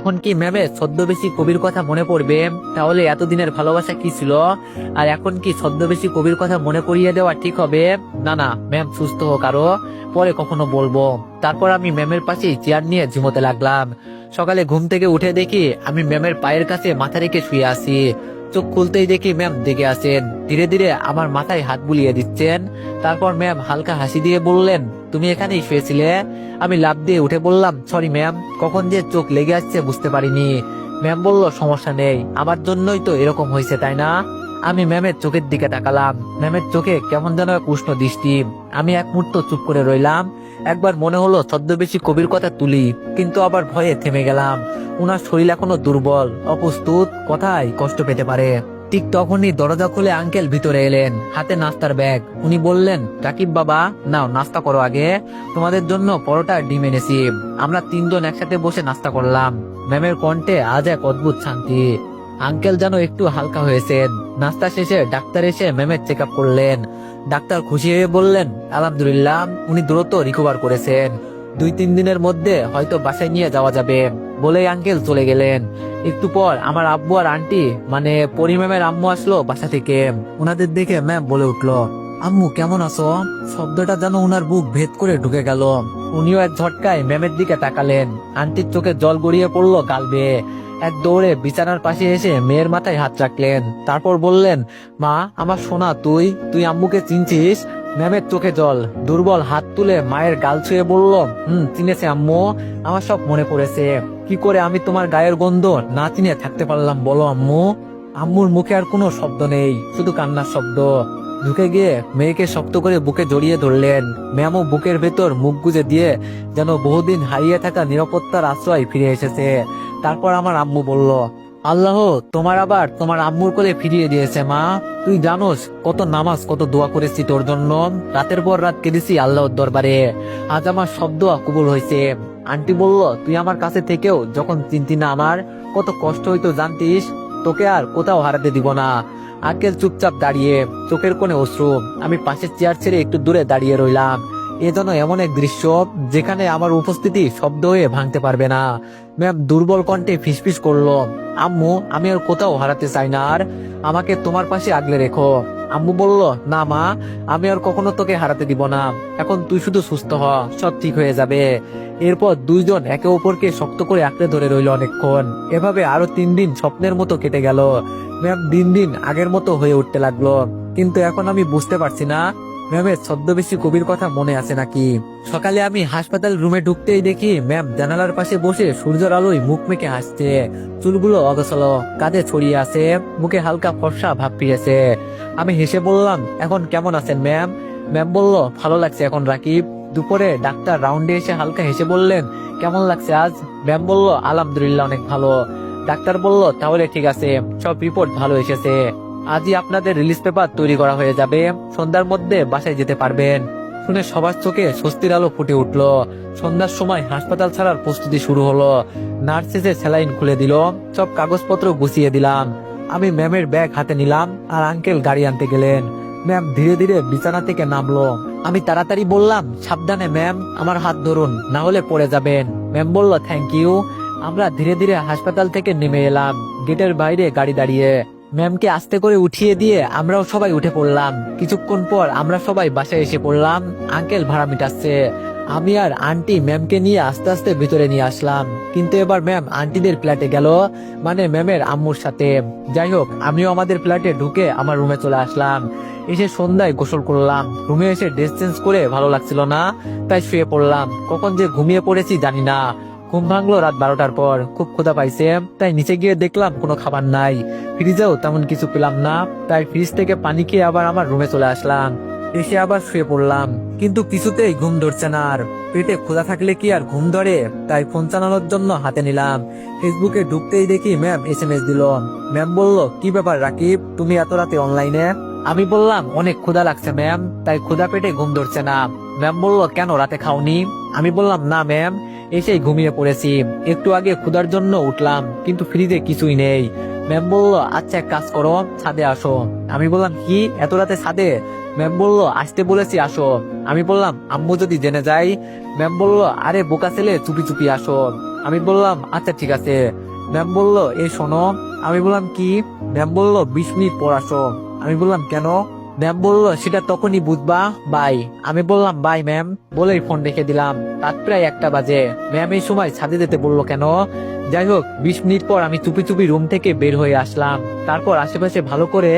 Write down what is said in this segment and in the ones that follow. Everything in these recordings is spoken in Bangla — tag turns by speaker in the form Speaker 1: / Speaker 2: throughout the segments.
Speaker 1: এখন কি ম্যামের ছদ্মবেশী কবির কথা মনে পড়বে? তাহলে এতদিনের ভালোবাসা কি ছিল? আর এখন কি ছদ্মবেশী কবির কথা মনে করিয়ে দেওয়া ঠিক হবে? না না, ম্যাম সুস্থ হোক আরো, পরে কখনো বলবো। তারপর আমি ম্যামের পাশেই চেয়ার নিয়ে ঝিমোতে লাগলাম। সকালে ঘুম থেকে উঠে দেখি আমি ম্যামের পায়ের কাছে মাথা রেখে শুয়ে আছি। চোখ খুলতেই দেখি ম্যাম জেগে আছেন, ধীরে ধীরে আমার মাথায় হাত বুলিয়ে দিচ্ছেন। তারপর ম্যাম হালকা হাসি দিয়ে বললেন, তুমি এখানেই শুয়েছিলে? আমি লাফ দিয়ে উঠে বললাম, সরি ম্যাম, কখন যে চোখ লেগে আসছে বুঝতে পারিনি। ম্যাম বলল, সমস্যা নেই, আমার জন্যই তো এরকম হয়েছে, তাই না? আমি ম্যামের চোখের দিকে তাকালাম। ম্যামের চোখে কেমন যেন এক উষ্ণ দৃষ্টি। আমি এক মুহূর্ত চুপ করে রইলাম। একবার মনে হলো ছদ্মবেশী কবির কথা তুলি, কিন্তু আবার ভয়ে থেমে গেলাম। উনার শরীর এখনো দুর্বল, অপ্রস্তুত, কথায় কষ্ট পেতে পারে। ঠিক তখনই দরজা খুলে আঙ্কেল ভিতরে এলেন, হাতে নাস্তার ব্যাগ। উনি বললেন, রাকিব বাবা, নাও নাস্তা করো আগে, তোমাদের জন্য পরোটা আর ডিম এনেছি। আমরা তিনজন একসাথে বসে নাস্তা করলাম। ম্যামের কণ্ঠে আজ এক অদ্ভুত শান্তি। আঙ্কেল যেন একটু হালকা হয়েছেন। নাস্তা শেষে ডাক্তার এসে ম্যামের চেক আপ করলেন। ডাক্তার খুশি হয়ে বললেন, আলহামদুলিল্লাহ, উনি দ্রুত রিকভার করেছেন। 2-3 দিনের মধ্যে হয়তো বাসায় নিয়ে যাওয়া যাবে, বলেই আঙ্কেল চলে গেলেন। একটু পর আমার আব্বু আর আন্টি, মানে পরি ম্যামের আম্মু আসলো বাসা থেকে। ওনাদের দেখে ম্যাম বলে উঠলো, আম্মু কেমন আছো? শব্দটা যেন উনার বুক ভেদ করে ঢুকে গেল। উনিও এক ঝটকায় ম্যামের দিকে তাকালেন। আন্টির চোখে জল গড়িয়ে পড়লো গাল বেয়ে। এক দৌড়ে বিছানার পাশে এসে মেয়ের মাথায় হাত রাখলেন। তারপর বললেন, মা, আমার সোনা, তুই তুই আম্মুকে চিনছিস? ম্যামের চোখে জল, দুর্বল হাত তুলে মায়ের গাল ছুঁয়ে বলল, চিনেছে আম্মু, আমার সব মনে পড়েছে। কি করে আমি তোমার গায়ের গন্ধ না চিনে থাকতে পারলাম বলো আম্মু? আম্মুর মুখে আর কোনো শব্দ নেই, শুধু কান্নার শব্দ। ঢুকে গিয়ে মেয়েকে শক্ত করে বুকে জড়িয়ে ধরলেন। ম্যামও বুকের ভেতর মুখ গুজে দিয়ে যেন বহুদিন হারিয়ে থাকা নিরাপত্তার আশ্রয় ফিরে এসেছে। তারপর আমার আম্মু বলল, আল্লাহ তোমার আবার তোমার আম্মুর কোলে ফিরিয়ে দিয়েছে মা। তুই জানোস কত নামাজ, কত দোয়া করেছি তোর জন্য, রাতের পর রাত কেঁদেছি আল্লাহর দরবারে। আজ আমার সব দোয়া কবুল হয়েছে। আন্টি বলল, তুই আমার কাছে থেকেও যখন চিনতি না আমার কত কষ্ট হইতো জানতিস? তোকে আর কোথাও হারাতে দিব না। আঙ্কেল চুপচাপ দাঁড়িয়ে, চোখের কোণে অশ্রু। আমি পাশের চেয়ার ছেড়ে একটু দূরে দাঁড়িয়ে রইলাম। এ যেন এমন এক দৃশ্য যেখানে আমার উপস্থিতি শব্দ হয়ে ভাঙতে পারবে না। ম্যাম দুর্বল কণ্ঠে ফিসফিস করলো, আম্মু, আমি আর কোথাও হারাতে চাই না, আর আমাকে তোমার পাশে আগলে রেখো। আম্মু বলল, না মা, আমি আর কখনো তোকে হারাতে দিব না। এখন তুই শুধু সুস্থ হ, সব ঠিক হয়ে যাবে। এরপর দুইজন একে অপরকে শক্ত করে আঁকড়ে ধরে রইল অনেকক্ষণ। এভাবে আরো 3 দিন স্বপ্নের মতো কেটে গেল। ম্যাম দিন দিন আগের মতো হয়ে উঠতে লাগলো। কিন্তু এখন আমি বুঝতে পারছি না ম্যামের ছদ্মবেশী কবির কথা মনে আছে নাকি। সকালে আমি হাসপাতাল রুমে ঢুকতেই দেখি ম্যাম জানালার পাশে বসে সূর্যের আলোয় মুখ মেখে হাসছে। চুলগুলো অগোছালো, কাঁধে ছড়িয়ে আছে, মুখে হালকা ফর্সা ভাব ফিরেছে। আমি হেসে বললাম, এখন কেমন আছেন ম্যাম? ম্যাম বলল, ভালো লাগছে এখন রাকিব। দুপুরে ডাক্তার রাউন্ডে এসে হালকা হেসে বললেন, কেমন লাগছে আজ? ম্যাম বলল, আলহামদুলিল্লাহ, অনেক ভালো। ডাক্তার বলল, তাহলে ঠিক আছে, সব রিপোর্ট ভালো এসেছে। আজই আপনাদের রিলিজ পেপার তৈরি করা হয়ে যাবে, সন্ধ্যার মধ্যে বাসায় যেতে পারবেন। শুনে সবার চোখে স্বস্তির আলো ফুটে উঠলো। সন্ধ্যার সময় হাসপাতাল ছাড়ার প্রস্তুতি শুরু হলো। নার্স এসে স্যালাইন খুলে দিল, সব কাগজপত্র গুছিয়ে দিলাম। আমি ম্যামের ব্যাগ হাতে নিলাম, আর আঙ্কেল গাড়ি আনতে গেলেন। ম্যাম ধীরে ধীরে বিছানা থেকে নামলো। আমি তাড়াতাড়ি বললাম, সাবধানে ম্যাম, আমার হাত ধরুন, না হলে পড়ে যাবেন। ম্যাম বলল, থ্যাংক ইউ। আমরা ধীরে ধীরে হাসপাতাল থেকে নেমে এলাম। গেটের বাইরে গাড়ি দাঁড়িয়ে। ম্যামকে আস্তে করে উঠিয়ে দিয়ে আমরাও সবাই উঠে পড়লাম। কিছুক্ষণ পর আমরা সবাই বাসায় এসে পড়লাম। আঙ্কেল ভাড়া মিটাচ্ছে। আমি আর আন্টি ম্যামকে নিয়ে আস্তে আস্তে ভিতরে নিয়ে আসলাম। কিন্তু এবার ম্যাম আন্টিদের ফ্ল্যাটে গেল, মানে ম্যামের আম্মুর সাথে। যাই হোক, আমিও আমাদের ফ্ল্যাটে ঢুকে আমার রুমে চলে আসলাম। এসে সন্ধ্যায় গোসল করলাম। রুমে এসে ড্রেস চেঞ্জ করে ভালো লাগছিল না, তাই শুয়ে পড়লাম। কখন যে ঘুমিয়ে পড়েছি জানি না। ঘুম ভাঙলো রাত 12টার পর। খুব ক্ষুধা পাইছে, তাই নিচে গিয়ে দেখলাম কোনো খাবার নাই। ফ্রিজেও তেমন কিছু পেলাম না, তাই ফ্রিজ থেকে পানি খেয়ে আবার আমার রুমে চলে আসলাম। এসে আবার শুয়ে পড়লাম, কিন্তু কিছুতেই ঘুম ধরছে না। আর পেটে ক্ষুধা থাকলে কি আর ঘুম ধরে? তাই ফোন চালানোর জন্য হাতে নিলাম। ফেসবুকে ঢুকতেই দেখি ম্যাম এসএমএস দিল। ম্যাম বলল, কি ব্যাপার রাকিব, তুমি এত রাতে অনলাইনে? আমি বললাম, অনেক ক্ষুধা লাগছে ম্যাম, তাই ক্ষুধা পেটে ঘুম ধরছে না। ম্যাম বলল, কেন, রাতে খাওনি? আমি বললাম, না ম্যাম, এসেই ঘুমিয়ে পড়েছি। একটু আগে ক্ষুধার জন্য উঠলাম, কিন্তু ফ্রিজে কিছুই নেই। ম্যাম বলল, আচ্ছা এক কাজ করো, ছাদে আসো। আমি বললাম, কি, এত রাতে ছাদে? ম্যাম বলল, আসতে বলেছি, আসো। আমি বললাম, আম্মু যদি জেনে যায়? ম্যাম বলল, আরে বোকা ছেলে, চুপি চুপি আসো। আমি বললাম আচ্ছা ঠিক আছে। ম্যাম বলল এই শোনো। আমি বললাম কি? ম্যাম বলল 20 মিনিট পর আসো। আমি বললাম কেন? ম্যাম বলল সেটা তখনই বুঝবা, বাই। আমি বললাম বাই ম্যাম বলেই ফোন রেখে দিলাম। রাত প্রায় 1টা বাজে। ম্যাম এই সময় ছাদে যেতে বললো কেন? যাই হোক 20 মিনিট পর আমি চুপি চুপি রুম থেকে বের হয়ে আসলাম। তারপর আশেপাশে ভালো করে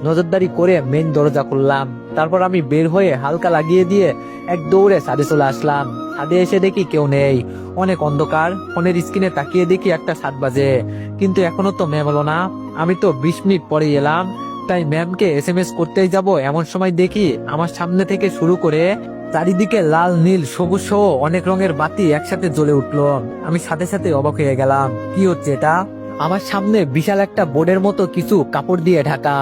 Speaker 1: নজরদারি করে মেইন দরজা খুললাম। তারপর আমি বের হয়ে হালকা লাগিয়ে দিয়ে এক দৌড়ে ছাদে চলে আসলাম। ছাদে এসে দেখি কেউ নেই, অনেক অন্ধকার। ফোনের স্ক্রিনে তাকিয়ে দেখি 1টা 7 বাজে, কিন্তু এখনো তো ম্যাম এলো না। আমি তো 20 মিনিট পরে এলাম, তাই ম্যামকে SMS করতেই যাব এমন সময় দেখি আমার সামনে থেকে শুরু করে চারিদিকে লাল নীল সবুজ সহ অনেক রঙের বাতি একসাথে জ্বলে উঠলো। আমি সাথে সাথে অবাক হয়ে গেলাম, কি হচ্ছে এটা? আমার সামনে বিশাল একটা বোর্ডের মতো কিছু কাপড় দিয়ে ঢাকা।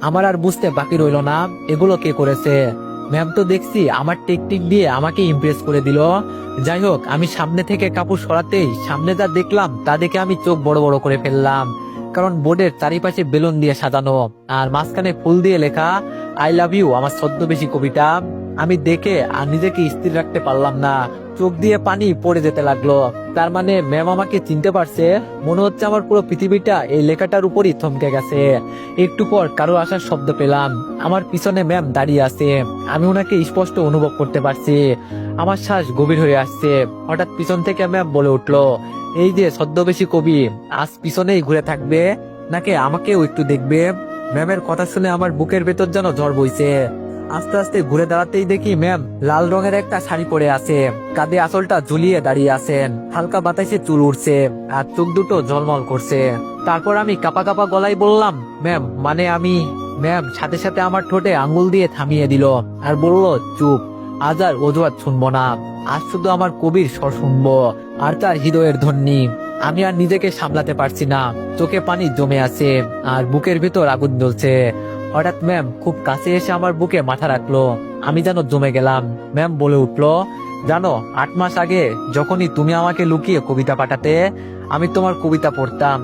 Speaker 1: আমার আর বুঝতে বাকি রইলো না এগুলো কে করেছে। ম্যাম তো দেখছি আমার টেকটিক দিয়ে আমাকে ইমপ্রেস করে দিল। যাই হোক আমি সামনে থেকে কাপড় সরাতেই সামনে যা দেখলাম তা দেখে আমি চোখ বড় বড় করে ফেললাম। কারণ বোর্ডের চারিপাশে বেলুন দিয়ে সাজানো আর মাঝখানে ফুল দিয়ে লেখা আই লাভ ইউ, আমার ছদ্মবেশী কবিতা। আমি দেখে আর নিজেকে স্থির রাখতে পারলাম না, চোখ দিয়ে পানি পড়ে যেতে লাগলো। তার মানে ম্যাম আমাকে চিনতে পারছে। মনে হচ্ছে আমার পুরো পৃথিবীটা এই লেখাটার উপরই থমকে গেছে। একটু পর কারো আসার শব্দ পেলাম। আমার পিছনে ম্যাম দাঁড়িয়ে আছে। আমি ওনাকে স্পষ্ট অনুভব করতে পারছি। আমার শ্বাস গভীর হয়ে আসছে। হঠাৎ পিছন থেকে ম্যাম বলে উঠলো, এই যে ছদ্মবেশী কবি, আজ পিছনেই ঘুরে থাকবে নাকি আমাকেও একটু দেখবে? ম্যামের কথা শুনে আমার বুকের ভেতর যেন ঝড় বইছে। আস্তে আস্তে ঘুরে দাঁড়াতেই দেখি ম্যাম লাল রঙের একটা শাড়ি পরে আছে, কাঁধে আঁচলটা ঝুলিয়ে দাঁড়িয়ে আছেন। হালকা বাতাসে চুল উঠছে আর চোখ দুটো ঝলমল করছে। তারপর আমি কাপা কাপা গলায় বললাম, ম্যাম মানে আমি। ম্যাম সাথে সাথে আমার ঠোঁটে আঙ্গুল দিয়ে থামিয়ে দিল আর বলল, চুপ, আজ আর অজুহাত শুনবো না। আজ শুধু আমার কবির স্বর শুনবো আর তার হৃদয়ের ধ্বনি। আমি আর নিজেকে সামলাতে পারছি না, চোখে পানি জমে আছে আর বুকের ভিতর আগুন জ্বলছে। হঠাৎ ম্যাম খুব কাছে এসে আমার বুকে মাথা রাখলো। আমি যেন জমে গেলাম। ম্যাম বলে উঠলো, জানো 8 মাস আগে যখনই তুমি আমাকে লুকিয়ে কবিতা পাঠাতে, আমি তোমার কবিতা পড়তাম।